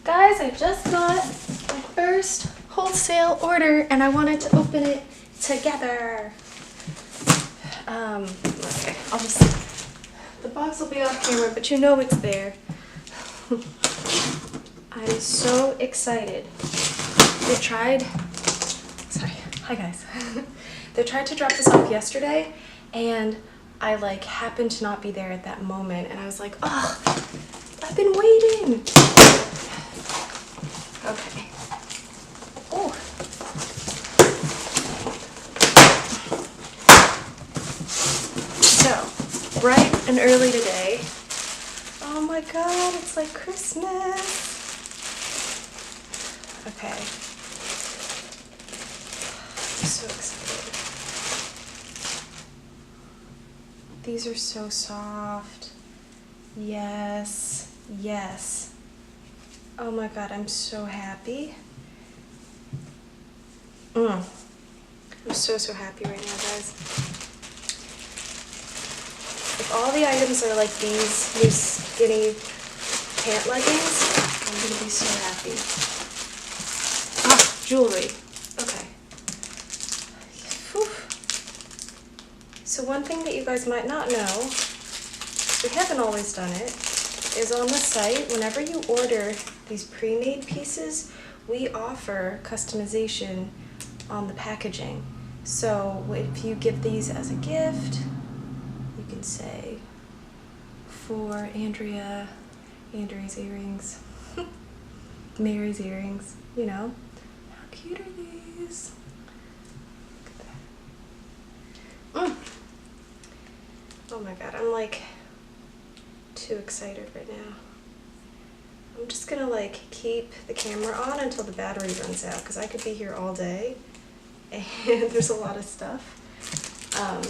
Guys, I just got my first wholesale order and I wanted to open it together. Okay, the box will be off camera, but you know it's there. I'm so excited. Hi guys. They tried to drop this off yesterday and I happened to not be there at that moment and I was like, oh, I've been waiting. Okay. Oh. So, bright and early today. Oh my god, it's like Christmas. Okay. I'm so excited. These are so soft. Yes. Yes. Oh my god, I'm so happy. I'm so happy right now, guys. If all the items are like these new skinny pant leggings, I'm gonna be so happy. Ah, jewelry. Okay. Whew. So one thing that you guys might not know, we haven't always done it, is on the site, whenever you order these pre-made pieces, we offer customization on the packaging. So if you give these as a gift, you can say, for Andrea's earrings, Mary's earrings, you know. How cute are these? Look at that. Oh my god, I'm too excited right now. I'm just gonna keep the camera on until the battery runs out because I could be here all day and there's a lot of stuff. Oh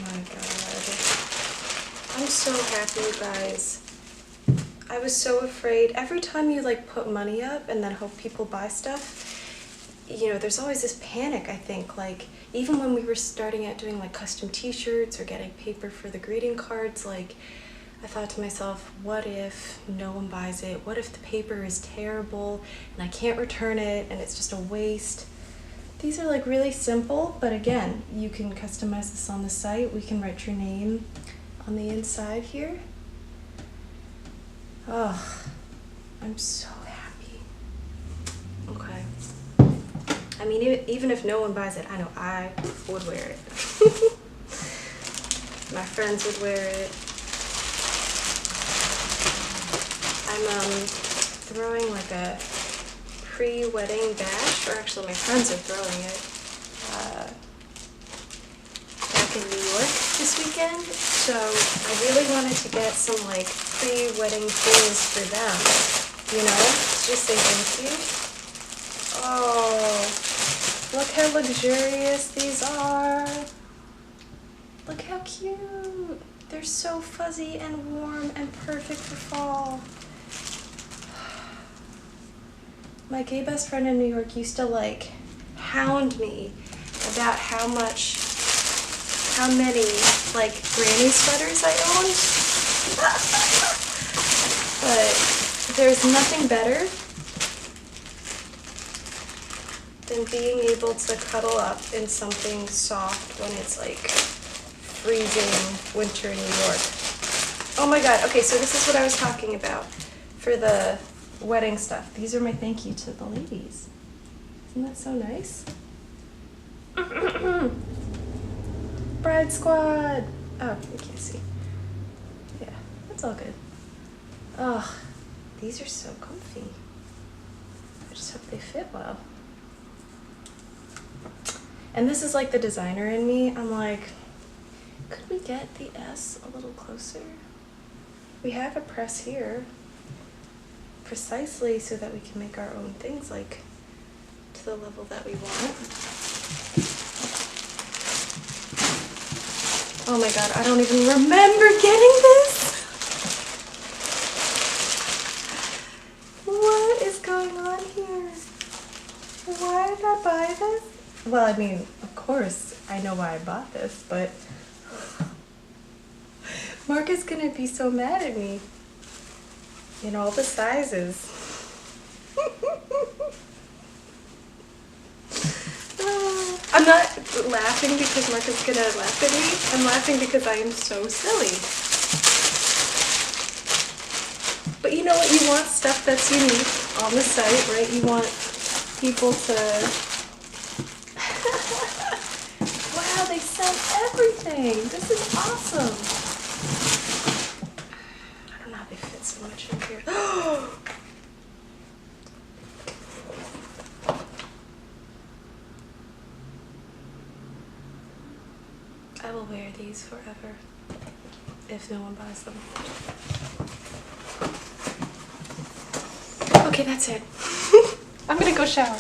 my god. I'm so happy, you guys. I was so afraid. Every time you put money up and then hope people buy stuff, you know, there's always this panic, I think, even when we were starting out doing custom t-shirts or getting paper for the greeting cards, I thought to myself, what if no one buys it? What if the paper is terrible and I can't return it and it's just a waste? These are really simple, but again, you can customize this on the site. We can write your name on the inside here. Oh, I'm so happy. Okay. I mean, even if no one buys it, I know I would wear it. My friends would wear it. I'm throwing a pre-wedding bash, or actually my friends are throwing it, back in New York this weekend. So I really wanted to get some pre-wedding things for them, you know, to just say thank you. Oh, look how luxurious these are. Look how cute. They're so fuzzy and warm and perfect for fall. My gay best friend in New York used to hound me about how many granny sweaters I owned. But there's nothing better than being able to cuddle up in something soft when it's freezing winter in New York. Oh my god, okay, so this is what I was talking about for the wedding stuff. These are my thank you to the ladies. Isn't that so nice? Bride squad! Oh, you can't see. Yeah, that's all good. Oh, these are so comfy. I just hope they fit well. And this is the designer in me. I'm could we get the S a little closer? We have a press here, precisely so that we can make our own things to the level that we want. Oh my god, I don't even remember getting this! What is going on here? Why did I buy this? Well, I mean, of course, I know why I bought this, but Mark is gonna be so mad at me. In all the sizes. I'm not laughing because Mark is gonna laugh at me. I'm laughing because I am so silly. But you know what? You want stuff that's unique on the site, right? You want people to... Wow, they sell everything. This is awesome. I don't know how they fit so much in here. I will wear these forever if no one buys them. Okay, that's it. I'm gonna go shower.